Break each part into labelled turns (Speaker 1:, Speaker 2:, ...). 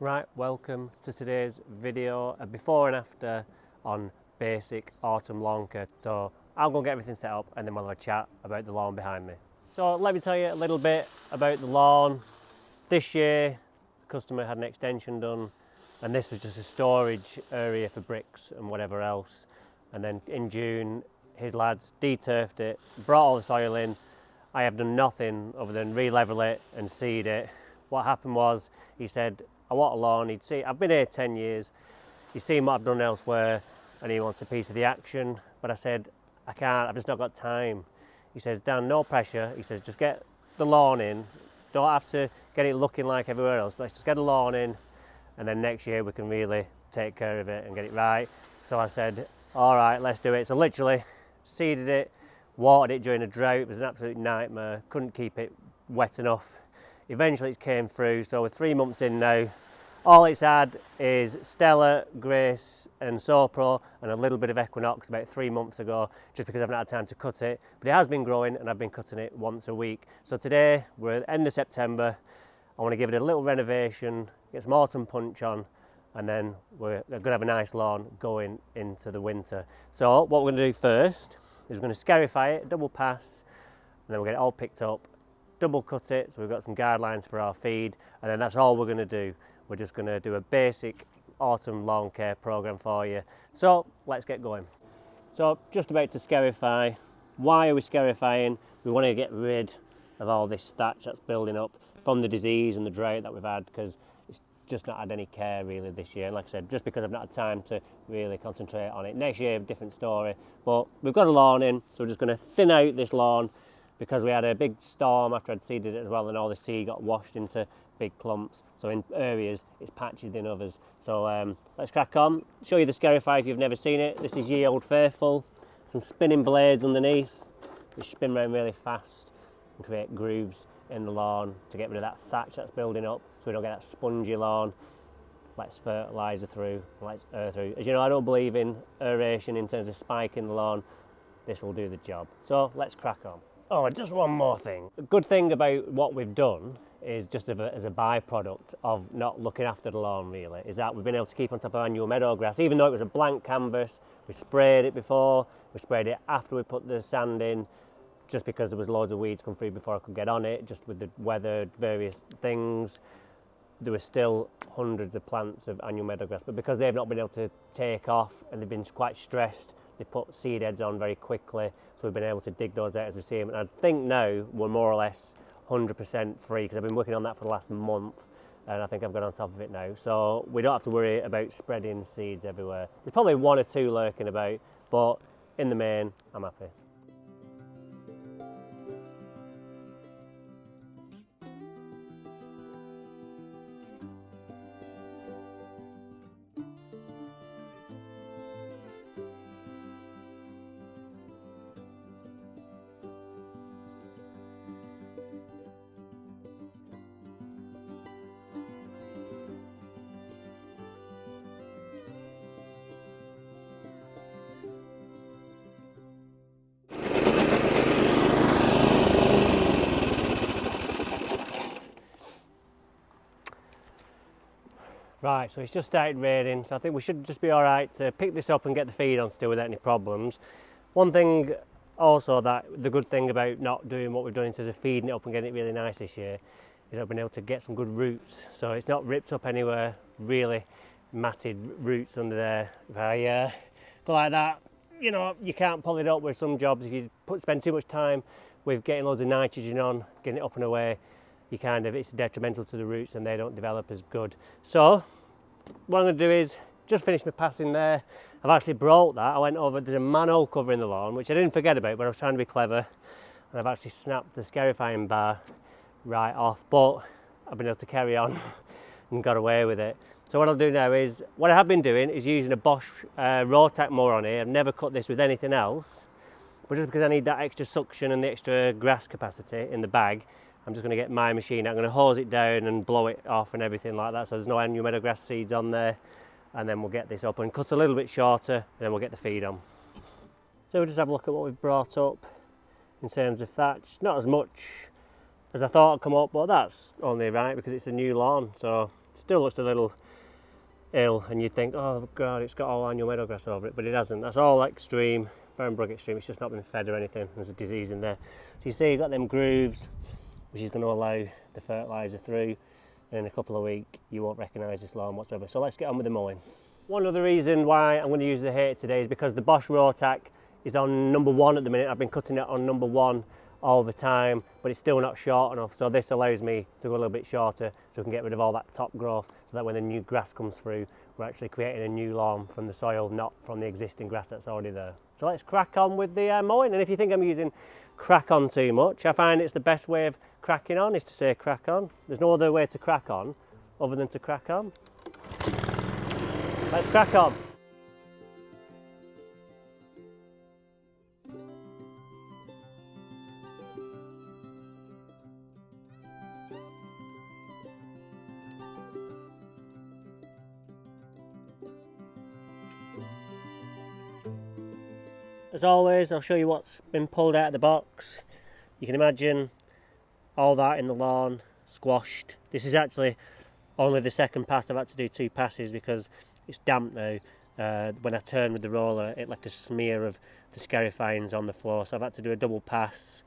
Speaker 1: Right, welcome to today's video, a before and after on basic autumn lawn care. So I'll go get everything set up and then we'll have a chat about the lawn behind me. So let me tell you a little bit about the lawn. This year, the customer had an extension done and this was just a storage area for bricks and whatever else. And then in June, his lads de-turfed it, brought all the soil in. I have done nothing other than re-level it and seed it. What happened was, he said, I want a lawn. He'd see, I've been here 10 years. He's seen what I've done elsewhere and he wants a piece of the action. But I said, I can't, I've just not got time. He says, Dan, no pressure. He says, just get the lawn in. Don't have to get it looking like everywhere else. Let's just get the lawn in and then next year we can really take care of it and get it right. So I said, all right, let's do it. So literally seeded it, watered it during a drought. It was an absolute nightmare. Couldn't keep it wet enough. Eventually it came through, so we're 3 months in now. All it's had is Steller, Grace and SOW PRO and a little bit of Equinox about 3 months ago, just because I've not had time to cut it. But it has been growing and I've been cutting it once a week. So today, we're at the end of September. I want to give it a little renovation, get some autumn punch on, and then we're going to have a nice lawn going into the winter. So what we're going to do first is we're going to scarify it, double pass, and then we'll get it all picked up, double cut it, so we've got some guidelines for our feed, and then that's all we're going to do. We're just going to do a basic autumn lawn care program for you. So let's get going. So just about to scarify. Why are we scarifying? We want to get rid of all this thatch that's building up from the disease and the drought that we've had, because it's just not had any care really this year. And like I said, just because I've not had time to really concentrate on it. Next year, different story. But we've got a lawn in, so we're just going to thin out this lawn, because we had a big storm after I'd seeded it as well, and all the seed got washed into big clumps. So in areas it's patchy than others. So let's crack on. Show you the scarify if you've never seen it. This is Ye Old Faithful. Some spinning blades underneath, which spin around really fast and create grooves in the lawn to get rid of that thatch that's building up, so we don't get that spongy lawn. Let's fertiliser through, let's air through. As you know, I don't believe in aeration in terms of spiking the lawn. This will do the job. So let's crack on. Oh, just one more thing. The good thing about what we've done is just as a byproduct of not looking after the lawn really, is that we've been able to keep on top of annual meadow grass. Even though it was a blank canvas, we sprayed it before, we sprayed it after we put the sand in, just because there was loads of weeds come through before I could get on it, just with the weather, various things. There were still hundreds of plants of annual meadow grass, but because they've not been able to take off and they've been quite stressed, they put seed heads on very quickly, so we've been able to dig those out as we see them. And I think now we're more or less 100% free, because I've been working on that for the last month and I think I've got on top of it now. So we don't have to worry about spreading seeds everywhere. There's probably one or two lurking about, but in the main, I'm happy. Right, so it's just started raining, so I think we should just be all right to pick this up and get the feed on still without any problems. One thing also, that the good thing about not doing what we've done in terms of feeding it up and getting it really nice this year, is I've been able to get some good roots. So it's not ripped up anywhere, really matted roots under there. If I go like that, you know, you can't pull it up with some jobs. If you spend too much time with getting loads of nitrogen on, getting it up and away, it's detrimental to the roots and they don't develop as good. So what I'm going to do is just finish my passing there. I've actually broke that. I went over, there's a manhole cover in the lawn, which I didn't forget about, but I was trying to be clever, and I've actually snapped the scarifying bar right off, but I've been able to carry on and got away with it. So what I'll do now is, what I have been doing is using a Bosch Rotac mower on here. I've never cut this with anything else, but just because I need that extra suction and the extra grass capacity in the bag, I'm just going to get my machine out. I'm going to hose it down and blow it off and everything like that, so there's no annual meadow grass seeds on there. And then we'll get this up and cut a little bit shorter, and then we'll get the feed on. So we'll just have a look at what we've brought up in terms of thatch. Not as much as I thought would come up, but that's only right because it's a new lawn, so Still looks a little ill, and you'd think, oh god, it's got all annual meadowgrass over it, but it hasn't. That's all extreme, Barenbrug extreme. It's just not been fed or anything. There's a disease in there. So you see you've got them grooves, which is going to allow the fertiliser through, and in a couple of weeks you won't recognise this lawn whatsoever. So let's get on with the mowing. One other reason why I'm going to use the Hibbert today is because the Bosch Rotac is on number 1 at the minute. I've been cutting it on number 1 all the time, but it's still not short enough, so this allows me to go a little bit shorter so we can get rid of all that top growth, so that when the new grass comes through we're actually creating a new lawn from the soil, not from the existing grass that's already there. So let's crack on with the mowing. And if you think I'm using crack on too much, I find it's the best way of cracking on is to say crack on. There's no other way to crack on other than to crack on. Let's crack on. As always, I'll show you what's been pulled out of the box. You can imagine all that in the lawn, squashed. This is actually only the second pass. I've had to do 2 passes because it's damp now. When I turned with the roller, it left a smear of the scarifyings on the floor, so I've had to do a double pass,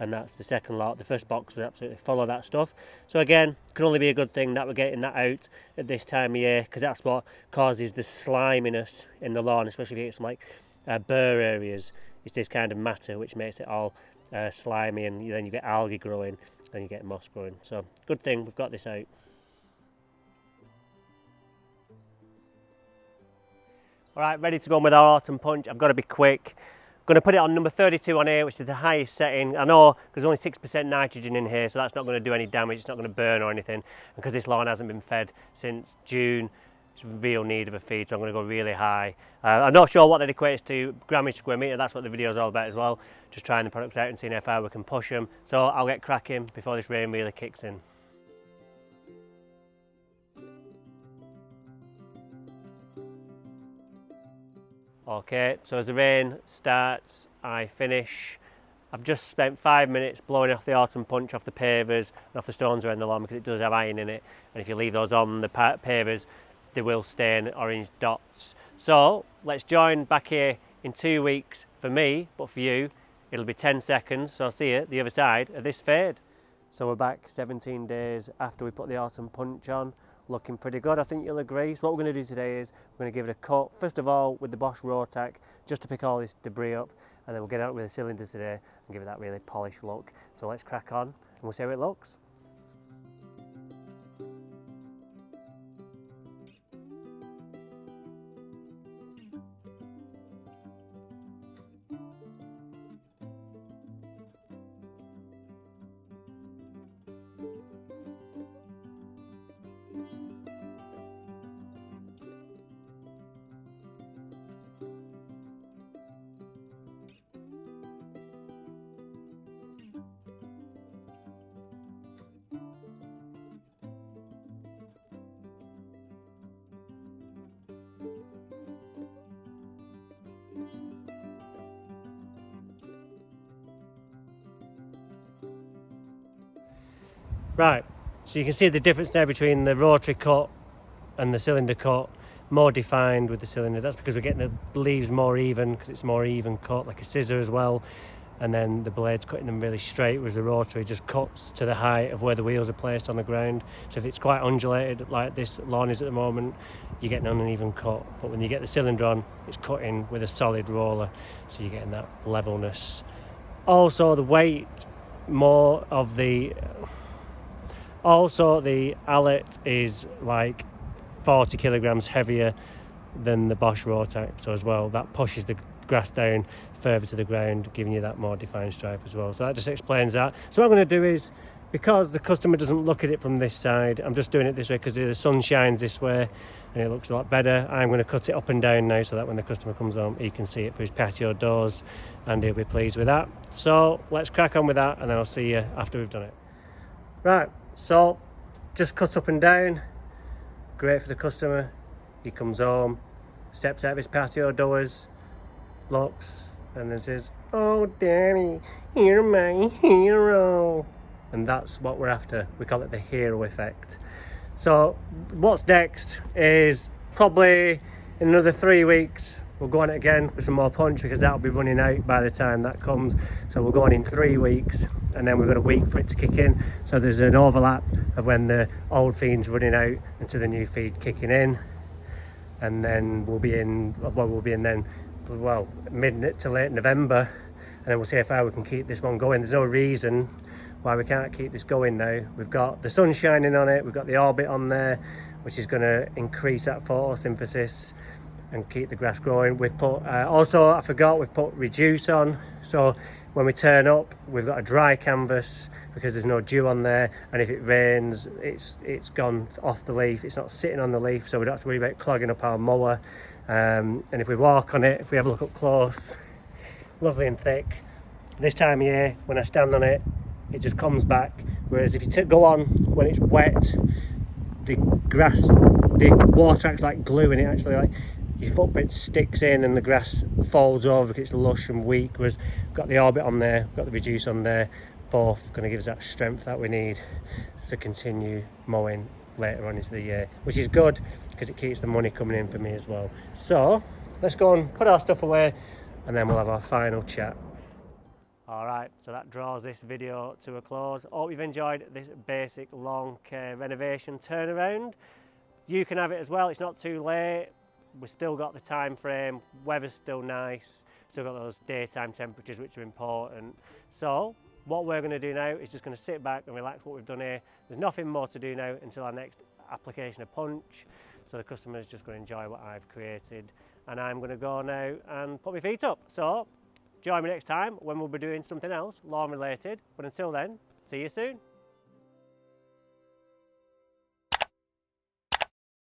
Speaker 1: and that's the second lot. The first box was absolutely full of that stuff. So again, can only be a good thing that we're getting that out at this time of year, because that's what causes the sliminess in the lawn, especially if you get some like burr areas. It's this kind of matter which makes it all slimy, and then you get algae growing and you get moss growing. So good thing we've got this out. Alright, ready to go on with our autumn punch. I've got to be quick. I'm going to put it on number 32 on here, which is the highest setting. I know there's only 6% nitrogen in here, so that's not going to do any damage. It's not going to burn or anything. And because this lawn hasn't been fed since June, it's in real need of a feed, so I'm going to go really high. I'm not sure what that equates to grammage square metre. That's what the video is all about as well. Just trying the products out and seeing how far we can push them. So I'll get cracking before this rain really kicks in. Okay, so as the rain starts, I finish. I've just spent 5 minutes blowing off the autumn punch off the pavers and off the stones around the lawn, because it does have iron in it, and if you leave those on the pavers, they will stain orange dots. So let's join back here in 2 weeks for me, but for you it'll be 10 seconds, so I'll see you at the other side of this fade. So we're back 17 days after we put the autumn punch on, looking pretty good, I think you'll agree. So what we're going to do today is we're going to give it a cut, first of all with the Bosch Rotac, just to pick all this debris up, and then we'll get out with a cylinder today and give it that really polished look. So let's crack on and we'll see how it looks. Right, so you can see the difference there between the rotary cut and the cylinder cut, more defined with the cylinder. That's because we're getting the leaves more even, because it's more even cut, like a scissor as well, and then the blade's cutting them really straight, whereas the rotary just cuts to the height of where the wheels are placed on the ground. So if it's quite undulated like this lawn is at the moment, you're getting an uneven cut, but when you get the cylinder on, it's cutting with a solid roller, so you're getting that levelness. Also the weight, more of the allet is like 40 kilograms heavier than the Bosch Rotac, so as well that pushes the grass down further to the ground, giving you that more defined stripe as well. So that just explains that. So what I'm going to do is, because the customer doesn't look at it from this side, I'm just doing it this way because the sun shines this way and it looks a lot better. I'm going to cut it up and down now so that when the customer comes home he can see it through his patio doors and he'll be pleased with that. So let's crack on with that and then I'll see you after we've done it. Right, so just cut up and down, great for the customer. He comes home, steps out of his patio doors, looks and then says, "Oh Danny, you're my hero." And that's what we're after. We call it the hero effect. So what's next is probably in another 3 weeks we'll go on it again with some more punch, because that'll be running out by the time that comes. So we'll go on in 3 weeks, and then we've got a week for it to kick in. So there's an overlap of when the old feed's running out into the new feed kicking in, and then we'll be in then, well, mid to late November, and then we'll see how we can keep this one going. There's no reason why we can't keep this going now. We've got the sun shining on it, we've got the ORB-IT on there, which is going to increase that photosynthesis and keep the grass growing. We've put also, I forgot, we've put reduce on, so when we turn up we've got a dry canvas because there's no dew on there, and if it rains it's gone off the leaf, it's not sitting on the leaf, so we don't have to worry about clogging up our mower. And if we walk on it, if we have a look up close, lovely and thick. This time of year when I stand on it, it just comes back, whereas if you go on when it's wet, the water acts like glue, and it actually, like, your footprint sticks in and the grass folds over because it's lush and weak. Whereas we've got the ORB-IT on there, we've got the reduce on there, both going to give us that strength that we need to continue mowing later on into the year, which is good because it keeps the money coming in for me as well. So let's go and put our stuff away, and then we'll have our final chat. Alright, so that draws this video to a close. Hope you've enjoyed this basic lawn care renovation turnaround. You can have it as well, it's not too late. We've still got the time frame, weather's still nice, still got those daytime temperatures which are important. So what we're going to do now is just going to sit back and relax what we've done here. There's nothing more to do now until our next application of punch, so the customer's just going to enjoy what I've created, and I'm going to go now and put my feet up. So join me next time when we'll be doing something else lawn related, but until then, see you soon.